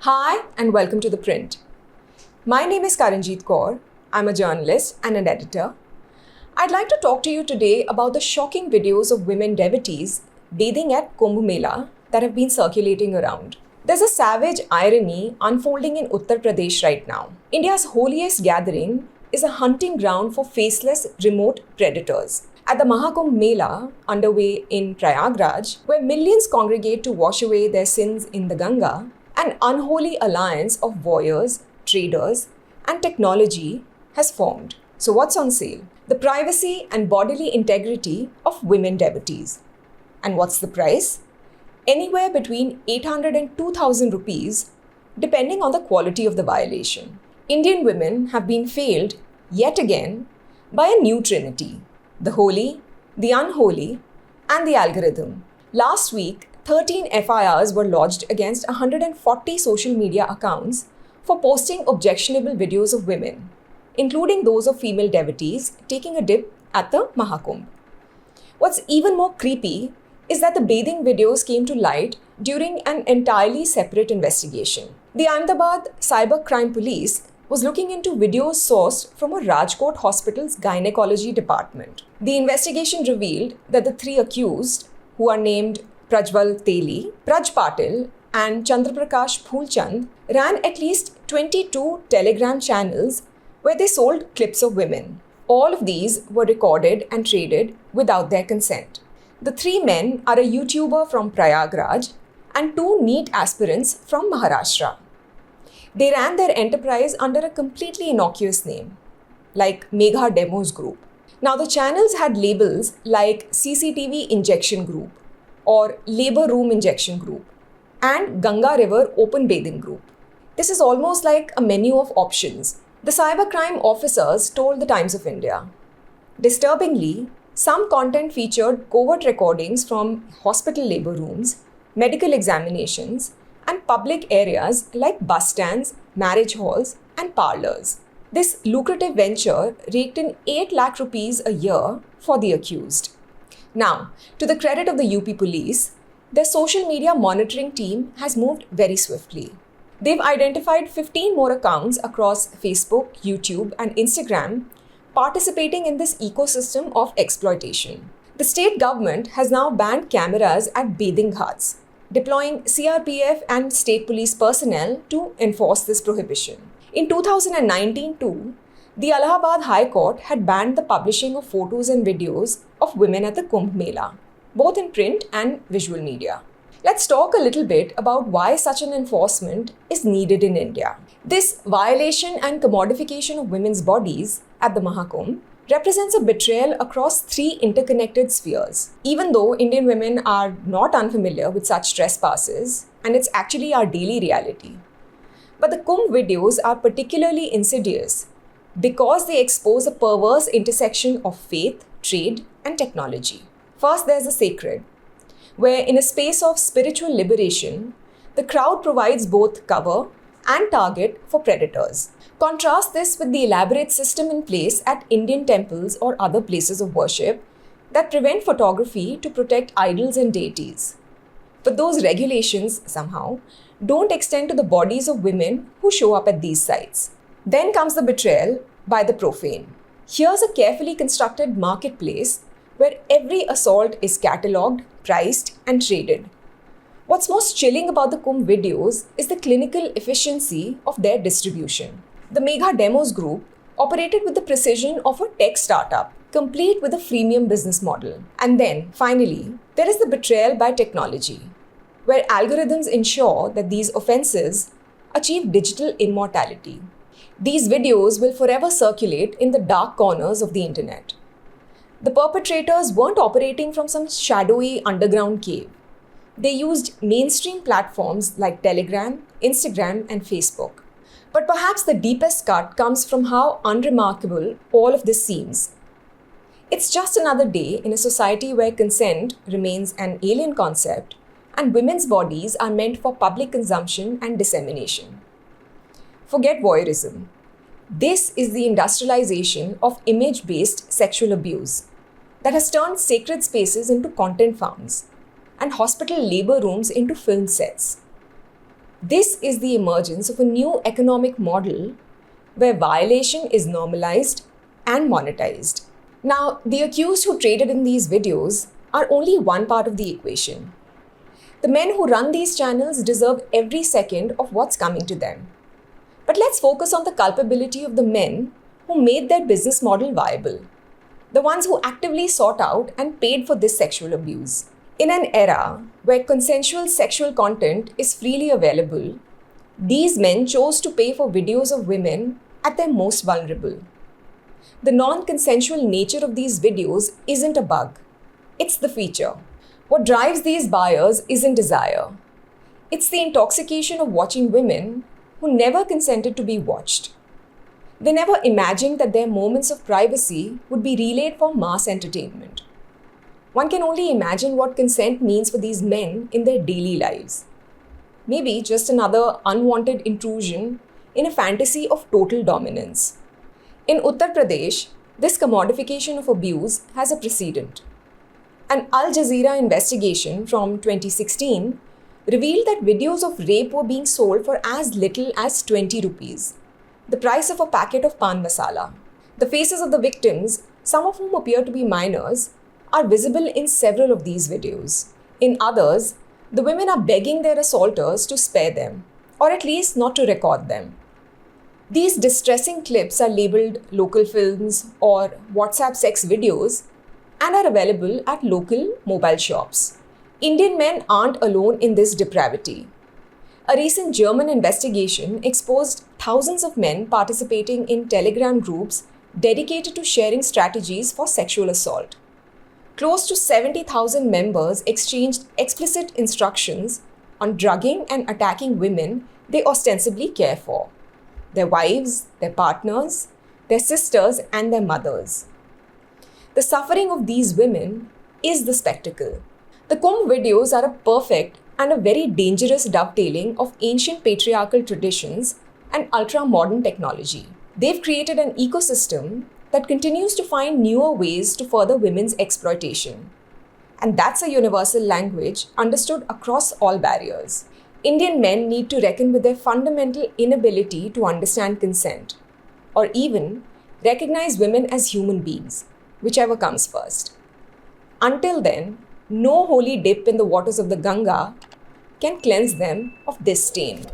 Hi and welcome to The Print. My name is Karanjeet Kaur. I'm a journalist and an editor. I'd like to talk to you today about the shocking videos of women devotees bathing at Kumbh Mela that have been circulating around. There's a savage irony unfolding in Uttar Pradesh right now. India's holiest gathering is a hunting ground for faceless remote predators. At the Mahakumbh Mela, underway in Prayagraj, where millions congregate to wash away their sins in the Ganga, an unholy alliance of voyeurs, traders, and technology has formed. So what's on sale? The privacy and bodily integrity of women devotees. And what's the price? Anywhere between 800 and 2,000 rupees, depending on the quality of the violation. Indian women have been failed yet again by a new trinity: the holy, the unholy, and the algorithm. Last week, 13 FIRs were lodged against 140 social media accounts for posting objectionable videos of women, including those of female devotees taking a dip at the Mahakumbh. What's even more creepy is that the bathing videos came to light during an entirely separate investigation. The Ahmedabad Cybercrime Police was looking into videos sourced from a Rajkot hospital's gynecology department. The investigation revealed that the three accused, who are named Prajwal Teli, Praj Patil, and Chandraprakash Phulchand, ran at least 22 Telegram channels where they sold clips of women. All of these were recorded and traded without their consent. The three men are a YouTuber from Prayagraj and two NEET aspirants from Maharashtra. They ran their enterprise under a completely innocuous name, like Megha Demos Group. Now, the channels had labels like CCTV Injection Group or Labor Room Injection Group and Ganga River Open Bathing Group. This is almost like a menu of options. The cybercrime officers told the Times of India. Disturbingly, some content featured covert recordings from hospital labor rooms, medical examinations, and public areas like bus stands, marriage halls, and parlors. This lucrative venture raked in 8 lakh rupees a year for the accused. Now, to the credit of the UP police, their social media monitoring team has moved very swiftly. They've identified 15 more accounts across Facebook, YouTube, and Instagram participating in this ecosystem of exploitation. The state government has now banned cameras at bathing ghats, deploying CRPF and state police personnel to enforce this prohibition. In 2019 too, the Allahabad High Court had banned the publishing of photos and videos of women at the Kumbh Mela, both in print and visual media. Let's talk a little bit about why such an enforcement is needed in India. This violation and commodification of women's bodies at the Mahakumbh represents a betrayal across 3 interconnected spheres. Even though Indian women are not unfamiliar with such trespasses, and it's actually our daily reality. But the Kumbh videos are particularly insidious because they expose a perverse intersection of faith, trade, and technology. First, there's the sacred, where in a space of spiritual liberation, the crowd provides both cover and target for predators. Contrast this with the elaborate system in place at Indian temples or other places of worship that prevent photography to protect idols and deities. But those regulations, somehow, don't extend to the bodies of women who show up at these sites. Then comes the betrayal by the profane. Here's a carefully constructed marketplace where every assault is catalogued, priced, and traded. What's most chilling about the Kumbh videos is the clinical efficiency of their distribution. The Megha Demos Group operated with the precision of a tech startup, complete with a freemium business model. And then, finally, there is the betrayal by technology, where algorithms ensure that these offenses achieve digital immortality. These videos will forever circulate in the dark corners of the internet. The perpetrators weren't operating from some shadowy underground cave. They used mainstream platforms like Telegram, Instagram, and Facebook. But perhaps the deepest cut comes from how unremarkable all of this seems. It's just another day in a society where consent remains an alien concept and women's bodies are meant for public consumption and dissemination. Forget voyeurism. This is the industrialization of image-based sexual abuse that has turned sacred spaces into content farms and hospital labor rooms into film sets. This is the emergence of a new economic model where violation is normalized and monetized. Now, the accused who traded in these videos are only one part of the equation. The men who run these channels deserve every second of what's coming to them. But let's focus on the culpability of the men who made their business model viable, the ones who actively sought out and paid for this sexual abuse. In an era where consensual sexual content is freely available, these men chose to pay for videos of women at their most vulnerable. The non-consensual nature of these videos isn't a bug, it's the feature. What drives these buyers isn't desire. It's the intoxication of watching women who never consented to be watched. They never imagined that their moments of privacy would be relayed for mass entertainment. One can only imagine what consent means for these men in their daily lives. Maybe just another unwanted intrusion in a fantasy of total dominance. In Uttar Pradesh, this commodification of abuse has a precedent. An Al Jazeera investigation from 2016 revealed that videos of rape were being sold for as little as 20 rupees, the price of a packet of pan masala. The faces of the victims, some of whom appear to be minors, are visible in several of these videos. In others, the women are begging their assaulters to spare them, or at least not to record them. These distressing clips are labeled local films or WhatsApp sex videos and are available at local mobile shops. Indian men aren't alone in this depravity. A recent German investigation exposed thousands of men participating in Telegram groups dedicated to sharing strategies for sexual assault. Close to 70,000 members exchanged explicit instructions on drugging and attacking women they ostensibly care for: their wives, their partners, their sisters, and their mothers. The suffering of these women is the spectacle. The Kumbh videos are a perfect and a very dangerous dovetailing of ancient patriarchal traditions and ultra-modern technology. They've created an ecosystem that continues to find newer ways to further women's exploitation. And that's a universal language understood across all barriers. Indian men need to reckon with their fundamental inability to understand consent, or even recognize women as human beings, whichever comes first. Until then, no holy dip in the waters of the Ganga can cleanse them of this stain.